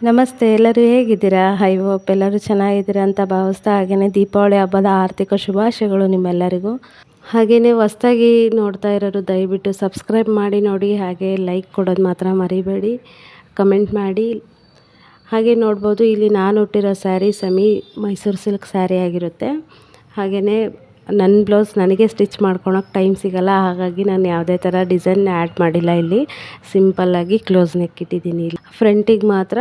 ನಮಸ್ತೆ, ಎಲ್ಲರೂ ಹೇಗಿದ್ದೀರಾ? ಐ ಹೋಪ್ ಎಲ್ಲರೂ ಚೆನ್ನಾಗಿದ್ದೀರಾ ಅಂತ ಭಾವಿಸ್ತಾ, ಹಾಗೆಯೇ ದೀಪಾವಳಿ ಹಬ್ಬದ ಆರ್ಥಿಕ ಶುಭಾಶಯಗಳು ನಿಮ್ಮೆಲ್ಲರಿಗೂ. ಹಾಗೆಯೇ ಹೊಸ್ದಾಗಿ ನೋಡ್ತಾ ಇರೋರು ದಯವಿಟ್ಟು ಸಬ್ಸ್ಕ್ರೈಬ್ ಮಾಡಿ ನೋಡಿ, ಹಾಗೆ ಲೈಕ್ ಕೊಡೋದು ಮಾತ್ರ ಮರಿಬೇಡಿ, ಕಮೆಂಟ್ ಮಾಡಿ. ಹಾಗೆ ನೋಡ್ಬೋದು, ಇಲ್ಲಿ ನಾನು ಉಟ್ಟಿರೋ ಸ್ಯಾರಿ ಸೆಮಿ ಮೈಸೂರು ಸಿಲ್ಕ್ ಸ್ಯಾರಿ ಆಗಿರುತ್ತೆ. ಹಾಗೆಯೇ ನನ್ನ ಬ್ಲೌಸ್ ನನಗೆ ಸ್ಟಿಚ್ ಮಾಡ್ಕೊಳಕ್ಕೆ ಟೈಮ್ ಸಿಗೋಲ್ಲ, ಹಾಗಾಗಿ ನಾನು ಯಾವುದೇ ಥರ ಡಿಸೈನ್ ಆ್ಯಡ್ ಮಾಡಿಲ್ಲ. ಇಲ್ಲಿ ಸಿಂಪಲ್ಲಾಗಿ ಕ್ಲೋಸ್ ನೆಕ್ ಇಟ್ಟಿದ್ದೀನಿ. ಇಲ್ಲಿ ಫ್ರಂಟಿಗೆ ಮಾತ್ರ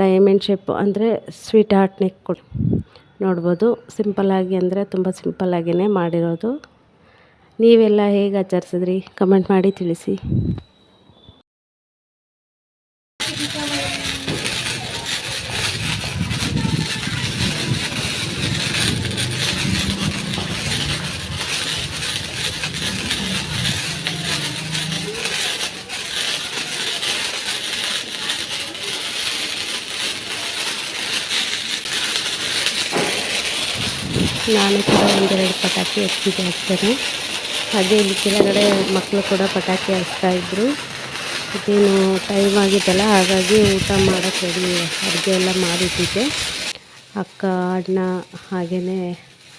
ಡೈಮಂಡ್ ಶೇಪ್ ಅಂದರೆ ಸ್ವೀಟ್ ಹಾರ್ಟ್ ನೆಕ್ ಕೊಡಿ ನೋಡ್ಬೋದು. ಸಿಂಪಲ್ಲಾಗಿ ಅಂದರೆ ತುಂಬ ಸಿಂಪಲ್ಲಾಗಿಯೇ ಮಾಡಿರೋದು. ನೀವೆಲ್ಲ ಹೇಗೆ ಆಚರಿಸಿದ್ರಿ ಕಮೆಂಟ್ ಮಾಡಿ ತಿಳಿಸಿ. ನಾನು ಕೂಡ ಒಂದೆರಡು ಪಟಾಕಿ ಹಚ್ಚಿದೆ ಅಷ್ಟೇ. ಹಾಗೆ ಇಲ್ಲಿ ಕೆಳಗಡೆ ಮಕ್ಕಳು ಕೂಡ ಪಟಾಕಿ ಹಚ್ತಾಯಿದ್ರು. ಇದೇನು ಟೈಮ್ ಆಗಿದ್ದಲ್ಲ, ಹಾಗಾಗಿ ಊಟ ಮಾಡೋಕ್ಕೆ ರೆಡಿ ಅಡುಗೆ ಎಲ್ಲ ಮಾಡಿಟ್ಟಿದ್ದೆ. ಅಕ್ಕ, ಅಣ್ಣ, ಹಾಗೆಯೇ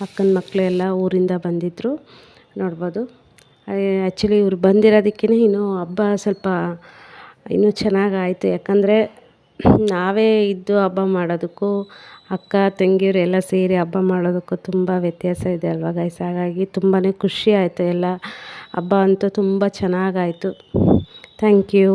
ಅಕ್ಕನ ಮಕ್ಕಳು ಎಲ್ಲ ಊರಿಂದ ಬಂದಿದ್ದರು ನೋಡ್ಬೋದು. ಆ್ಯಕ್ಚುಲಿ ಇವ್ರು ಬಂದಿರೋದಕ್ಕೇ ಇನ್ನೂ ಹಬ್ಬ ಸ್ವಲ್ಪ ಇನ್ನೂ ಚೆನ್ನಾಗಾಯಿತು. ಯಾಕಂದರೆ ನಾವೇ ಇದ್ದು ಹಬ್ಬ ಮಾಡೋದಕ್ಕೂ ಅಕ್ಕ ತಂಗಿಯರು ಎಲ್ಲ ಸೇರಿ ಹಬ್ಬ ಮಾಡೋದಕ್ಕೂ ತುಂಬ ವ್ಯತ್ಯಾಸ ಇದೆ ಅಲ್ವಾ ಗೈಸ್. ಹಾಗಾಗಿ ತುಂಬಾ ಖುಷಿ ಆಯಿತು. ಎಲ್ಲ ಹಬ್ಬ ಅಂತೂ ತುಂಬ ಚೆನ್ನಾಗಾಯಿತು. Thank you.